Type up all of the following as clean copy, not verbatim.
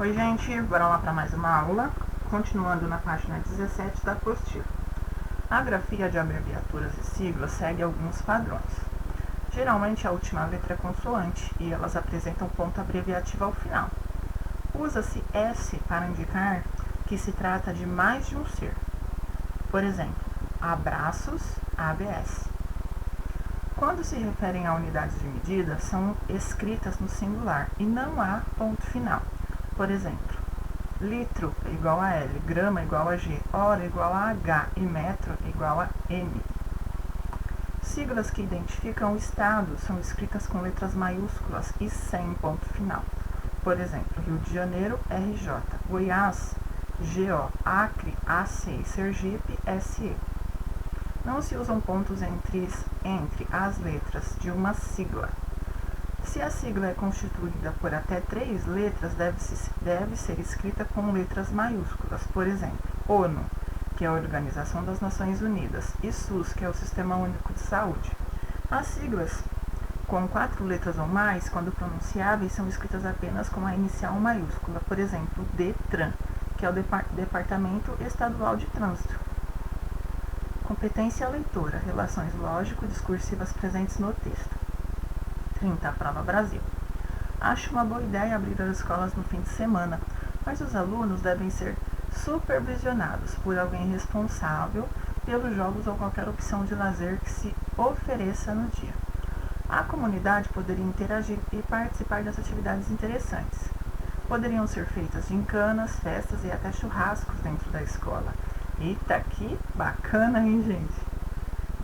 Oi gente, bora lá para mais uma aula, continuando na página 17 da apostila. A grafia de abreviaturas e siglas segue alguns padrões. Geralmente a última letra é consoante e elas apresentam ponto abreviativo ao final. Usa-se S para indicar que se trata de mais de um ser. Por exemplo, abraços, ABS. Quando se referem a unidades de medida, são escritas no singular e não há ponto final. Por exemplo, litro é igual a L, grama é igual a G, hora é igual a H e metro é igual a M. Siglas que identificam o estado são escritas com letras maiúsculas e sem ponto final. Por exemplo, Rio de Janeiro, RJ, Goiás, GO, Acre, AC e Sergipe, SE. Não se usam pontos entre as letras de uma sigla. Se a sigla é constituída por até 3 letras, deve ser escrita com letras maiúsculas. Por exemplo, ONU, que é a Organização das Nações Unidas, e SUS, que é o Sistema Único de Saúde. As siglas com 4 letras ou mais, quando pronunciáveis, são escritas apenas com a inicial maiúscula. Por exemplo, DETRAN, que é o Departamento Estadual de Trânsito. Competência leitora, relações lógico-discursivas presentes no texto. 30. Prova Brasil. Acho uma boa ideia abrir as escolas no fim de semana, mas os alunos devem ser supervisionados por alguém responsável pelos jogos ou qualquer opção de lazer que se ofereça no dia. A comunidade poderia interagir e participar das atividades interessantes. Poderiam ser feitas gincanas, festas e até churrascos dentro da escola. Eita, que bacana, hein, gente?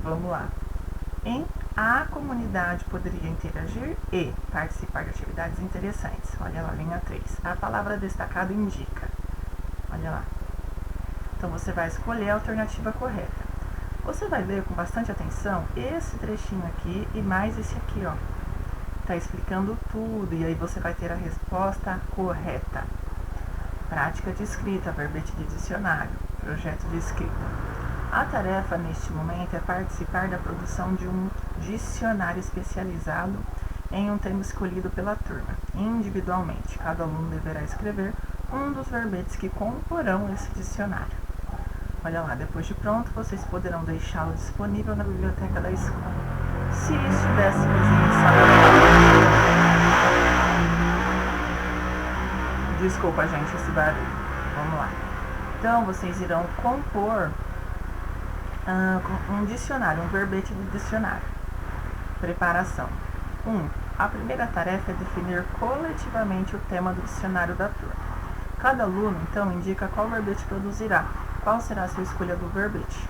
Vamos lá. A comunidade poderia interagir e participar de atividades interessantes. Olha lá, linha 3. A palavra destacada indica. Olha lá. Então, você vai escolher a alternativa correta. Você vai ler com bastante atenção esse trechinho aqui e mais esse aqui, ó. Tá explicando tudo e aí você vai ter a resposta correta. Prática de escrita, verbete de dicionário, projeto de escrita. A tarefa, neste momento, é participar da produção de um dicionário especializado em um tema escolhido pela turma. Individualmente, cada aluno deverá escrever um dos verbetes que comporão esse dicionário. Olha lá, depois de pronto, vocês poderão deixá-lo disponível na biblioteca da escola. Se estivéssemos em sala... Desculpa, gente, esse barulho. Vamos lá. Então, vocês irão compor um dicionário, um verbete do dicionário. Preparação. 1. A primeira tarefa é definir coletivamente o tema do dicionário da turma. Cada aluno, então, indica qual verbete produzirá, qual será a sua escolha do verbete.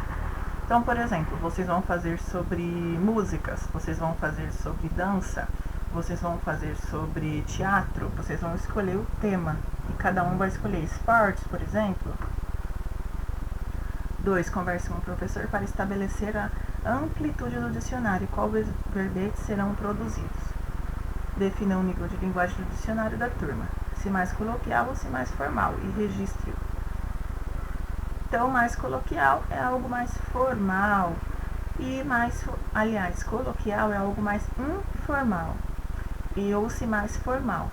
Então, por exemplo, vocês vão fazer sobre músicas, vocês vão fazer sobre dança, vocês vão fazer sobre teatro, vocês vão escolher o tema. E cada um vai escolher esportes, por exemplo. 2. Converse com o professor para estabelecer a amplitude do dicionário e qual verbetes serão produzidos. Defina o nível de linguagem do dicionário da turma, se mais coloquial ou se mais formal, e registre-o. Então, mais coloquial é algo mais formal e coloquial é algo mais informal e ou se mais formal.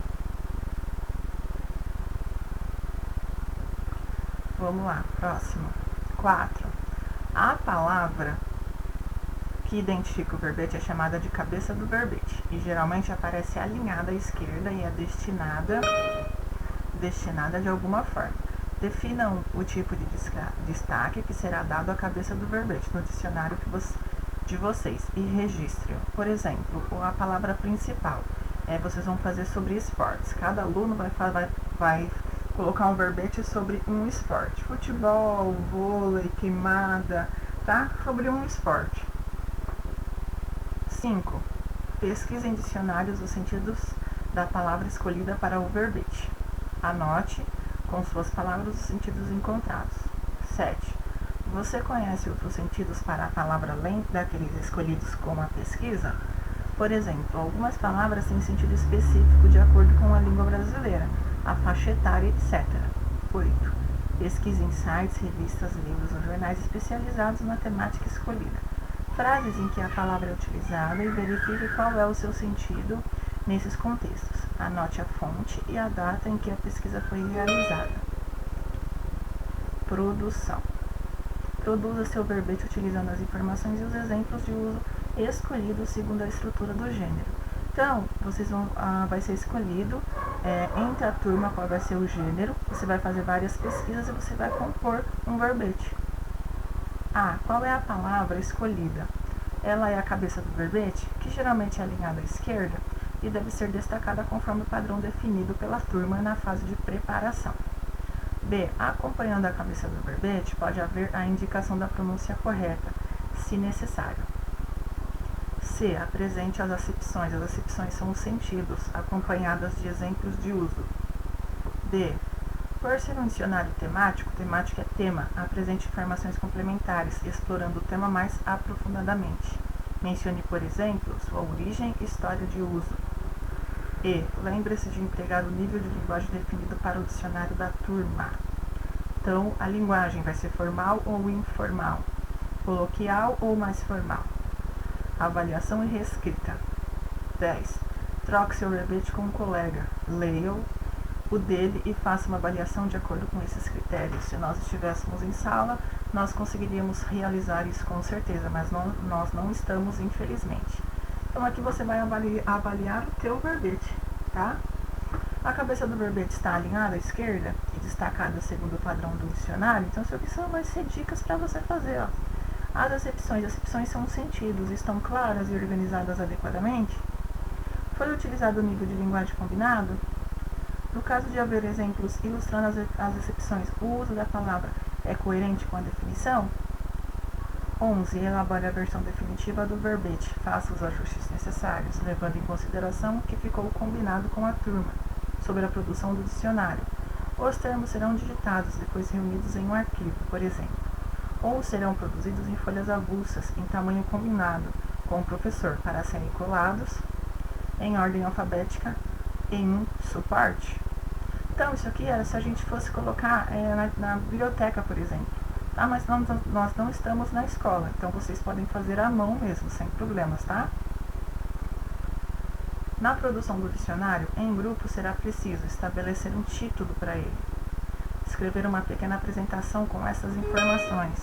Vamos lá, próximo. 4. A palavra que identifica o verbete é chamada de cabeça do verbete e geralmente aparece alinhada à esquerda e é destinada de alguma forma. Definam o tipo de destaque que será dado à cabeça do verbete no dicionário de vocês e registre-o. Por exemplo, a palavra principal vocês vão fazer sobre esportes. Cada aluno vai colocar um verbete sobre um esporte. Futebol, vôlei, queimada, tá? Sobre um esporte. 5. Pesquise em dicionários os sentidos da palavra escolhida para o verbete. Anote com suas palavras os sentidos encontrados. 7. Você conhece outros sentidos para a palavra além daqueles escolhidos com a pesquisa? Por exemplo, algumas palavras têm sentido específico de acordo com a língua brasileira, a faixa etária, etc. 8. Pesquise em sites, revistas, livros ou jornais especializados na temática escolhida. Frases em que a palavra é utilizada e verifique qual é o seu sentido nesses contextos. Anote a fonte e a data em que a pesquisa foi realizada. Produção. Produza seu verbete utilizando as informações e os exemplos de uso escolhidos segundo a estrutura do gênero. Então, vai ser escolhido entre a turma qual vai ser o gênero, você vai fazer várias pesquisas e você vai compor um verbete. Qual é a palavra escolhida? Ela é a cabeça do verbete, que geralmente é alinhada à esquerda e deve ser destacada conforme o padrão definido pela turma na fase de preparação. B. Acompanhando a cabeça do verbete, pode haver a indicação da pronúncia correta, se necessário. C. Apresente as acepções. As acepções são os sentidos, acompanhadas de exemplos de uso. D. Por ser um dicionário temático é tema, apresente informações complementares, explorando o tema mais aprofundadamente. Mencione, por exemplo, sua origem e história de uso. E. Lembre-se de empregar o nível de linguagem definido para o dicionário da turma. Então, a linguagem vai ser formal ou informal, coloquial ou mais formal. Avaliação e reescrita. 10. Troque seu verbete com um colega. Leia o dele e faça uma avaliação de acordo com esses critérios. Se nós estivéssemos em sala, nós conseguiríamos realizar isso com certeza, mas nós não estamos, infelizmente. Então, aqui você vai avaliar o teu verbete, tá? A cabeça do verbete está alinhada à esquerda e destacada segundo o padrão do dicionário, então isso aqui vai ser dicas para você fazer, ó. As acepções são os sentidos, estão claras e organizadas adequadamente? Foi utilizado o nível de linguagem combinado? No caso de haver exemplos ilustrando as acepções, o uso da palavra é coerente com a definição? 11. Elabore a versão definitiva do verbete. Faça os ajustes necessários, levando em consideração o que ficou combinado com a turma sobre a produção do dicionário. Os termos serão digitados, depois reunidos em um arquivo, por exemplo, ou serão produzidos em folhas avulsas, em tamanho combinado com o professor, para serem colados em ordem alfabética em um suporte. Então, isso aqui era se a gente fosse colocar na biblioteca, por exemplo. Tá? Mas nós não estamos na escola, então vocês podem fazer à mão mesmo, sem problemas, tá? Na produção do dicionário, em grupo será preciso estabelecer um título para ele, escrever uma pequena apresentação com essas informações.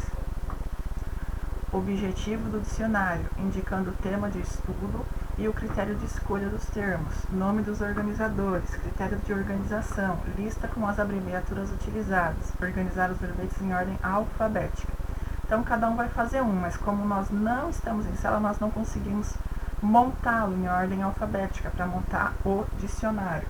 Objetivo do dicionário, indicando o tema de estudo e o critério de escolha dos termos, nome dos organizadores, critério de organização, lista com as abreviaturas utilizadas, organizar os verbetes em ordem alfabética. Então, cada um vai fazer um, mas como nós não estamos em sala, nós não conseguimos montá-lo em ordem alfabética para montar o dicionário.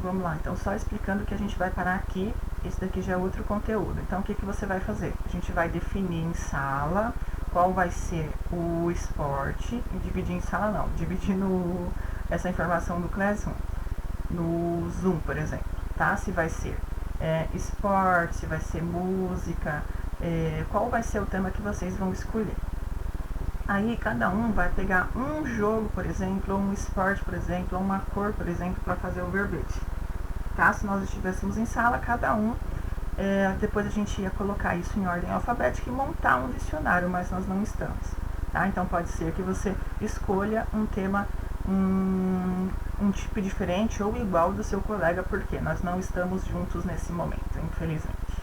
Vamos lá, então só explicando que a gente vai parar aqui, esse daqui já é outro conteúdo. Então, o que você vai fazer? A gente vai definir em sala qual vai ser o esporte, e dividir em sala não, dividir essa informação no Classroom, no Zoom, por exemplo, tá? Se vai ser esporte, se vai ser música, qual vai ser o tema que vocês vão escolher. Aí cada um vai pegar um jogo, por exemplo, ou um esporte, por exemplo, ou uma cor, por exemplo, para fazer o verbete. Tá? Se nós estivéssemos em sala, cada um, depois a gente ia colocar isso em ordem alfabética e montar um dicionário, mas nós não estamos. Tá? Então pode ser que você escolha um tema, um tipo diferente ou igual do seu colega, porque nós não estamos juntos nesse momento, infelizmente.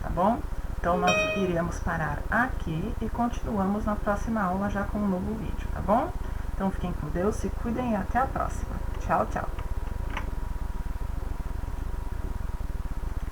Tá bom? Então, nós iremos parar aqui e continuamos na próxima aula já com um novo vídeo, tá bom? Então, fiquem com Deus, se cuidem e até a próxima. Tchau, tchau!